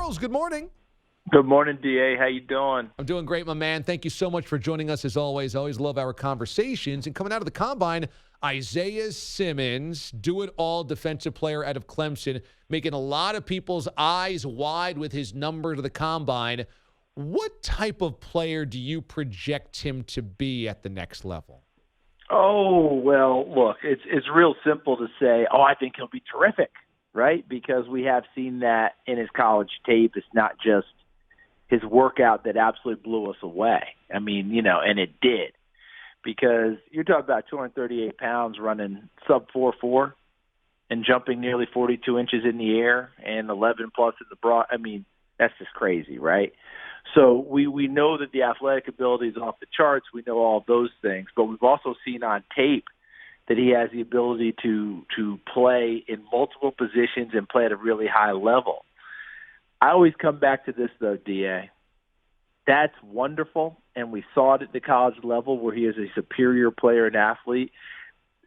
Charles, good morning. Good morning, DA. How you doing? I'm doing great, my man. Thank you so much for joining us as always. I always love our conversations. And coming out of the combine, Isaiah Simmons, do-it-all defensive player out of Clemson, making a lot of people's eyes wide with his number to the combine. What type of player do you project him to be at the next level? Oh, well, look, it's real simple to say, I think he'll be terrific, right? Because we have seen that in his college tape. It's not just his workout that absolutely blew us away. I mean, and it did. Because you're talking about 238 pounds running sub 4.4 and jumping nearly 42 inches in the air and 11 plus in the broad. I mean, that's just crazy, right? So we know that the athletic ability is off the charts. We know all those things. But we've also seen on tape that he has the ability to play in multiple positions and play at a really high level. I always come back to this, though, DA. That's wonderful, and we saw it at the college level where he is a superior player and athlete,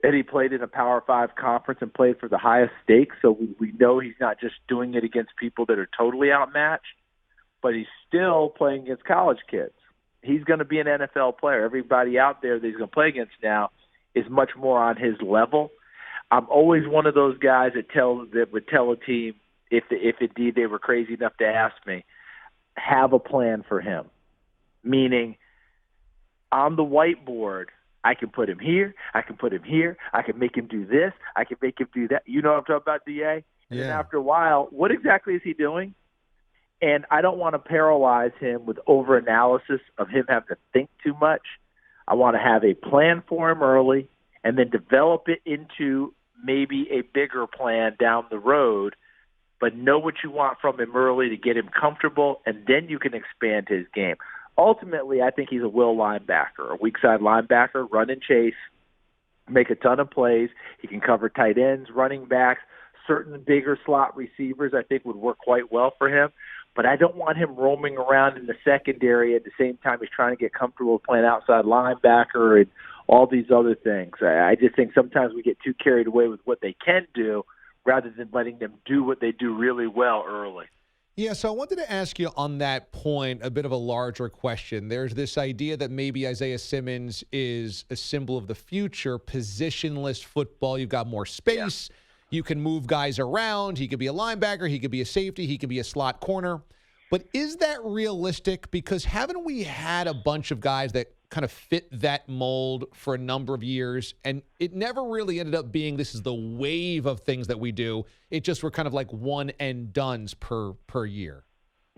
and he played in a Power 5 conference and played for the highest stakes, so we know he's not just doing it against people that are totally outmatched, but he's still playing against college kids. He's going to be an NFL player. Everybody out there that he's going to play against now is much more on his level. I'm always one of those guys that would tell a team, if indeed they were crazy enough to ask me, have a plan for him. Meaning, on the whiteboard, I can put him here, I can put him here, I can make him do this, I can make him do that. You know what I'm talking about, DA? And then after a while, what exactly is he doing? And I don't want to paralyze him with over-analysis of him having to think too much. I want to have a plan for him early and then develop it into maybe a bigger plan down the road, but know what you want from him early to get him comfortable, and then you can expand his game. Ultimately, I think he's a will linebacker, a weak side linebacker, run and chase, make a ton of plays. He can cover tight ends, running backs, certain bigger slot receivers I think would work quite well for him. But I don't want him roaming around in the secondary at the same time he's trying to get comfortable playing outside linebacker and all these other things. I just think sometimes we get too carried away with what they can do rather than letting them do what they do really well early. Yeah, so I wanted to ask you on that point a bit of a larger question. There's this idea that maybe Isaiah Simmons is a symbol of the future, positionless football. You've got more space. Yeah. You can move guys around. He could be a linebacker. He could be a safety. He could be a slot corner. But is that realistic? Because haven't we had a bunch of guys that kind of fit that mold for a number of years, and it never really ended up being this is the wave of things that we do. It just were kind of like one and dones per year.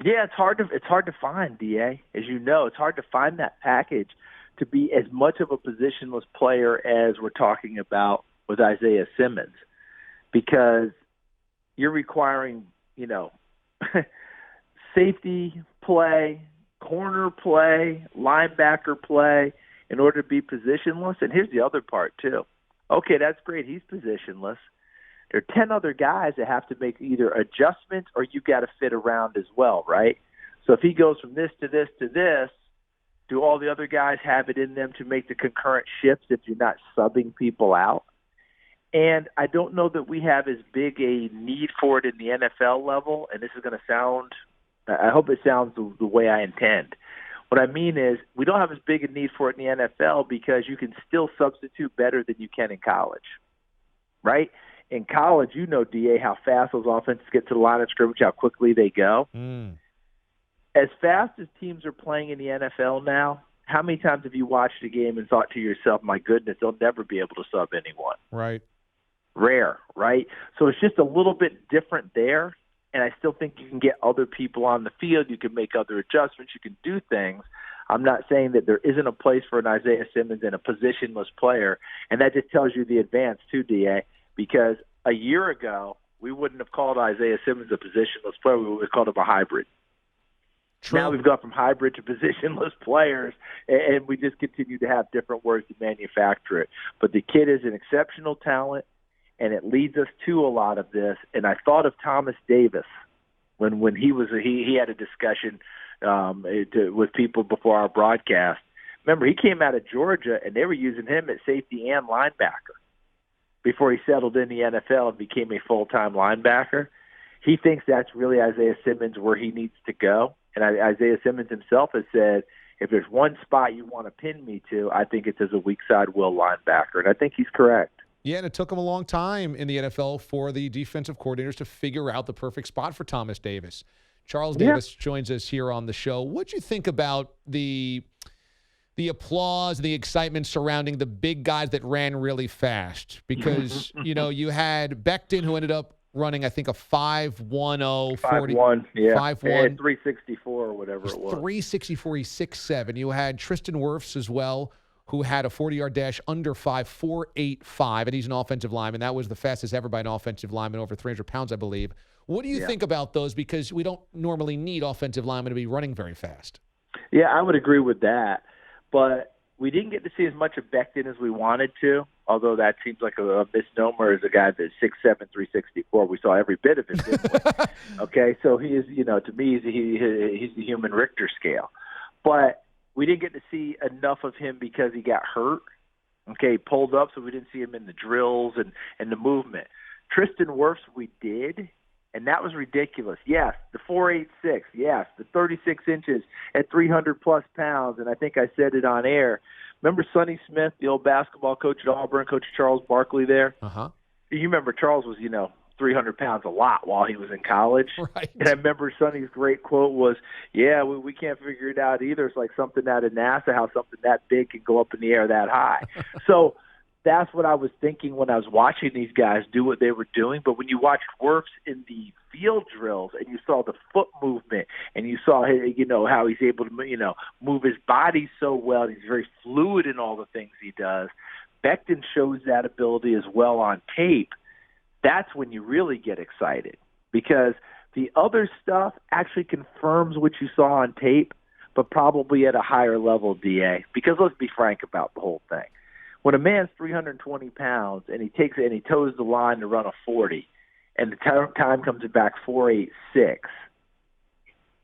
Yeah, it's hard to find, DA. As you know, it's hard to find that package to be as much of a positionless player as we're talking about with Isaiah Simmons, because you're requiring, safety play, corner play, linebacker play in order to be positionless. And here's the other part, too. Okay, that's great. He's positionless. There are 10 other guys that have to make either adjustments or you got to fit around as well, right? So if he goes from this to this to this, do all the other guys have it in them to make the concurrent shifts if you're not subbing people out? And I don't know that we have as big a need for it in the NFL level, and this is going to sound – I hope it sounds the way I intend. What I mean is we don't have as big a need for it in the NFL because you can still substitute better than you can in college, right? In college, DA, how fast those offenses get to the line of scrimmage, how quickly they go. As fast as teams are playing in the NFL now, how many times have you watched a game and thought to yourself, my goodness, they'll never be able to sub anyone? Right. Rare, right? So it's just a little bit different there. And I still think you can get other people on the field. You can make other adjustments. You can do things. I'm not saying that there isn't a place for an Isaiah Simmons and a positionless player. And that just tells you the advance, too, DA, because a year ago, we wouldn't have called Isaiah Simmons a positionless player. We would have called him a hybrid. True. Now we've gone from hybrid to positionless players, and we just continue to have different words to manufacture it. But the kid is an exceptional talent. And it leads us to a lot of this. And I thought of Thomas Davis when he had a discussion with people before our broadcast. Remember, he came out of Georgia, and they were using him at safety and linebacker before he settled in the NFL and became a full-time linebacker. he thinks that's really Isaiah Simmons where he needs to go. And Isaiah Simmons himself has said, if there's one spot you want to pin me to, I think it's as a weak side will linebacker. And I think he's correct. Yeah, and it took him a long time in the NFL for the defensive coordinators to figure out the perfect spot for Thomas Davis. Charles Davis joins us here on the show. What'd you think about the applause, the excitement surrounding the big guys that ran really fast? Because, you had Becton, who ended up running, I think, a 5.10, 40. 5.1, yeah. 5.1. 364 or whatever it was. 364, he's 6'7". You had Tristan Wirths as well, who had a 40-yard dash under 5.485, and he's an offensive lineman. That was the fastest ever by an offensive lineman, over 300 pounds, I believe. What do you think about those? Because we don't normally need offensive linemen to be running very fast. Yeah, I would agree with that. But we didn't get to see as much of Becton as we wanted to, although that seems like a misnomer as a guy that's 6'7", 364. We saw every bit of him, didn't we? Okay, so he is, to me, he's the human Richter scale. But we didn't get to see enough of him because he got hurt. Okay, he pulled up, so we didn't see him in the drills and the movement. Tristan Wirths, we did, and that was ridiculous. Yes, the 4.86, yes, the 36 inches at 300-plus pounds, and I think I said it on air. Remember Sonny Smith, the old basketball coach at Auburn, Coach Charles Barkley there? Uh-huh. You remember Charles was, 300 pounds a lot while he was in college. Right. And I remember Sonny's great quote was, we can't figure it out either. It's like something out of NASA, how something that big can go up in the air that high. So that's what I was thinking when I was watching these guys do what they were doing. But when you watched Wirths in the field drills and you saw the foot movement and you saw, how he's able to, move his body so well, he's very fluid in all the things he does. Becton shows that ability as well on tape. That's when you really get excited, because the other stuff actually confirms what you saw on tape, but probably at a higher level, DA. Because let's be frank about the whole thing. When a man's 320 pounds and he toes the line to run a 40, and the time comes back 4.86,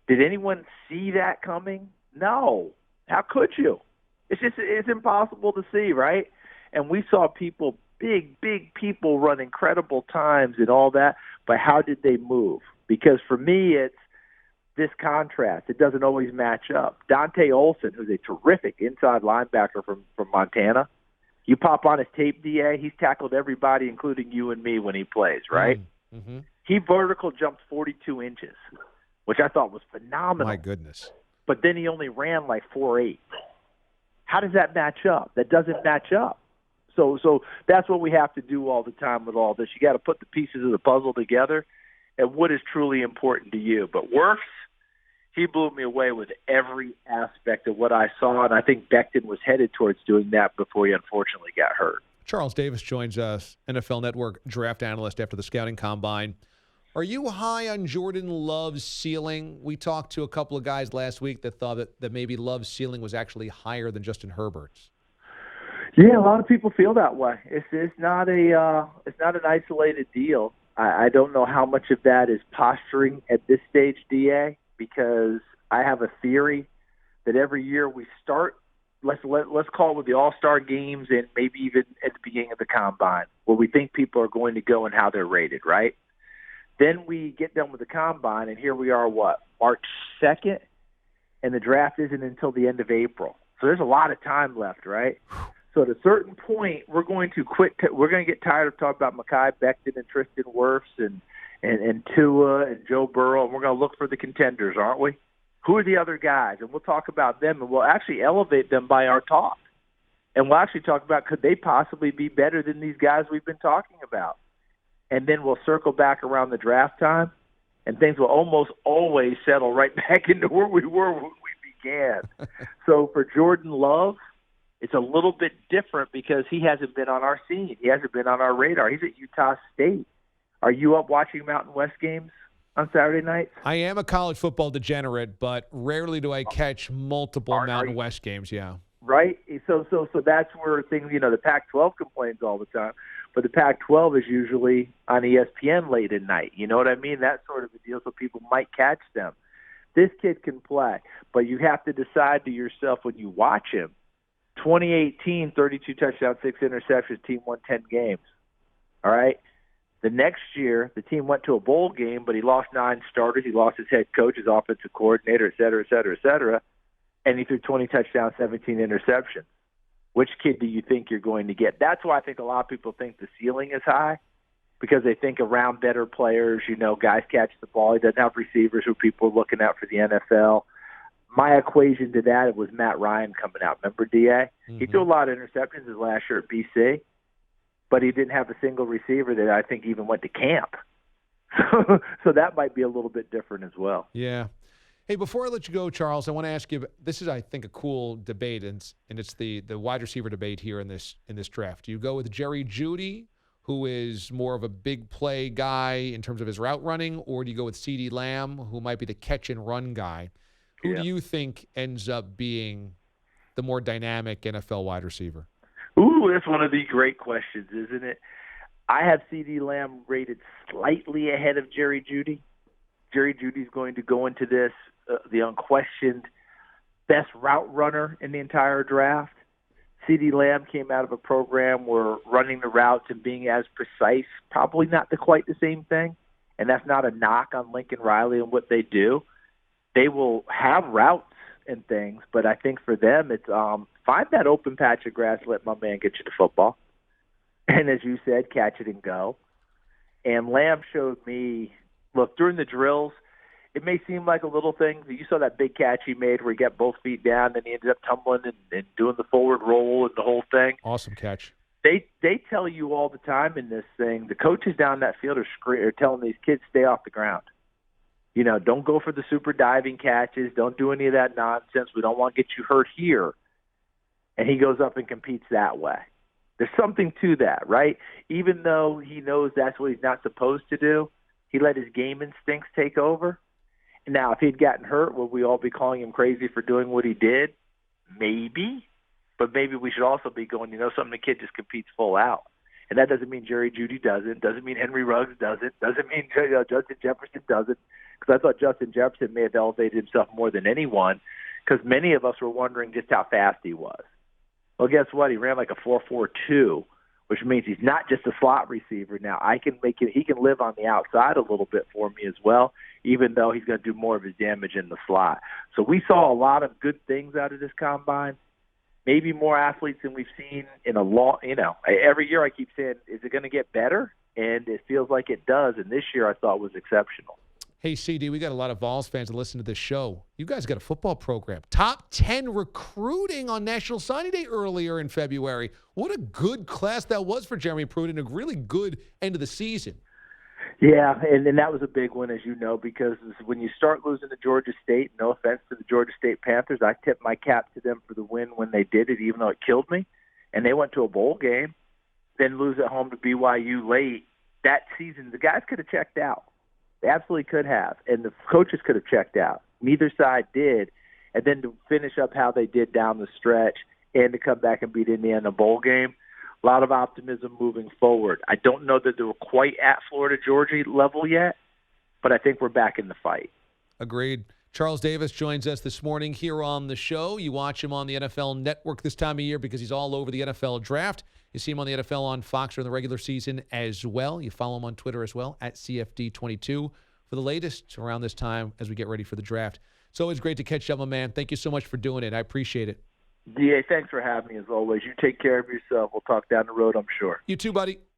did anyone see that coming? No. How could you? It's impossible to see, right? And we saw people, big people, run incredible times and all that, but how did they move? Because for me, it's this contrast. It doesn't always match up. Dante Olson, who's a terrific inside linebacker from Montana, you pop on his tape, DA, he's tackled everybody, including you and me, when he plays, right? Mm-hmm. He vertical jumped 42 inches, which I thought was phenomenal. My goodness. But then he only ran like 4.8. How does that match up? That doesn't match up. So that's what we have to do all the time with all this. You got to put the pieces of the puzzle together and what is truly important to you. But Wirths, he blew me away with every aspect of what I saw, and I think Becton was headed towards doing that before he unfortunately got hurt. Charles Davis joins us, NFL Network draft analyst after the scouting combine. Are you high on Jordan Love's ceiling? We talked to a couple of guys last week that thought that maybe Love's ceiling was actually higher than Justin Herbert's. Yeah, a lot of people feel that way. It's not an isolated deal. I don't know how much of that is posturing at this stage, DA, because I have a theory that every year we start, let's call it with the All-Star games and maybe even at the beginning of the combine, where we think people are going to go and how they're rated, right? Then we get done with the combine, and here we are, March 2nd, and the draft isn't until the end of April. So there's a lot of time left, right? So at a certain point, we're going to get tired of talking about Mekhi Becton and Tristan Wirths and Tua and Joe Burrow, and we're going to look for the contenders, aren't we? Who are the other guys? And we'll talk about them, and we'll actually elevate them by our talk. And we'll actually talk about, could they possibly be better than these guys we've been talking about? And then we'll circle back around the draft time, and things will almost always settle right back into where we were when we began. So for Jordan Love, it's a little bit different because he hasn't been on our scene. He hasn't been on our radar. He's at Utah State. Are you up watching Mountain West games on Saturday nights? I am a college football degenerate, but rarely do I catch multiple Mountain West games, yeah. Right? So that's where things, the Pac-12 complains all the time, but the Pac-12 is usually on ESPN late at night. You know what I mean? That sort of a deal, so people might catch them. This kid can play, but you have to decide to yourself when you watch him, 2018, 32 touchdowns, 6 interceptions, team won 10 games. All right? The next year, the team went to a bowl game, but he lost 9 starters. He lost his head coach, his offensive coordinator, et cetera, et cetera, et cetera. And he threw 20 touchdowns, 17 interceptions. Which kid do you think you're going to get? That's why I think a lot of people think the ceiling is high, because they think around better players, guys catch the ball. He doesn't have receivers who people are looking at for the NFL. My equation to that was Matt Ryan coming out. Remember DA? Mm-hmm. He threw a lot of interceptions his last year at BC, but he didn't have a single receiver that I think even went to camp. So that might be a little bit different as well. Yeah. Hey, before I let you go, Charles, I want to ask you, this is, I think, a cool debate, and it's the wide receiver debate here in this draft. Do you go with Jerry Jeudy, who is more of a big play guy in terms of his route running, or do you go with CeeDee Lamb, who might be the catch and run guy? Who do you think ends up being the more dynamic NFL wide receiver? Ooh, that's one of the great questions, isn't it? I have CeeDee Lamb rated slightly ahead of Jerry Jeudy. Jerry Jeudy's going to go into this the unquestioned best route runner in the entire draft. CeeDee Lamb came out of a program where running the routes and being as precise, probably not quite the same thing. And that's not a knock on Lincoln Riley and what they do. They will have routes and things, but I think for them it's find that open patch of grass, let my man get you the football. And as you said, catch it and go. And Lamb showed me, look, during the drills, it may seem like a little thing. You saw that big catch he made where he got both feet down, and he ended up tumbling and doing the forward roll and the whole thing. Awesome catch. They tell you all the time in this thing, the coaches down that field are telling these kids, stay off the ground. Don't go for the super diving catches. Don't do any of that nonsense. We don't want to get you hurt here. And he goes up and competes that way. There's something to that, right? Even though he knows that's what he's not supposed to do, he let his game instincts take over. Now, if he'd gotten hurt, would we all be calling him crazy for doing what he did? Maybe. But maybe we should also be going, something, the kid just competes full out. And that doesn't mean Jerry Jeudy doesn't mean Henry Ruggs doesn't mean Justin Jefferson doesn't, because I thought Justin Jefferson may have elevated himself more than anyone, because many of us were wondering just how fast he was. Well, guess what? He ran like a 4.42, which means he's not just a slot receiver now. He can live on the outside a little bit for me as well, even though he's going to do more of his damage in the slot. So we saw a lot of good things out of this combine. Maybe more athletes than we've seen in a long, every year I keep saying, is it going to get better? And it feels like it does. And this year I thought was exceptional. Hey, CD, we got a lot of Vols fans that listen to this show. You guys got a football program. Top 10 recruiting on National Signing Day earlier in February. What a good class that was for Jeremy Pruitt and a really good end of the season. Yeah, and that was a big one, as you know, because when you start losing to Georgia State, no offense to the Georgia State Panthers, I tipped my cap to them for the win when they did it, even though it killed me. And they went to a bowl game, then lose at home to BYU late. That season, the guys could have checked out. They absolutely could have, and the coaches could have checked out. Neither side did. And then to finish up how they did down the stretch and to come back and beat Indiana bowl game, a lot of optimism moving forward. I don't know that they were quite at Florida-Georgia level yet, but I think we're back in the fight. Agreed. Charles Davis joins us this morning here on the show. You watch him on the NFL Network this time of year because he's all over the NFL draft. You see him on the NFL on Fox during the regular season as well. You follow him on Twitter as well, at CFD22, for the latest around this time as we get ready for the draft. It's always great to catch up, my man. Thank you so much for doing it. I appreciate it. DA, thanks for having me as always. You take care of yourself. We'll talk down the road, I'm sure. You too, buddy.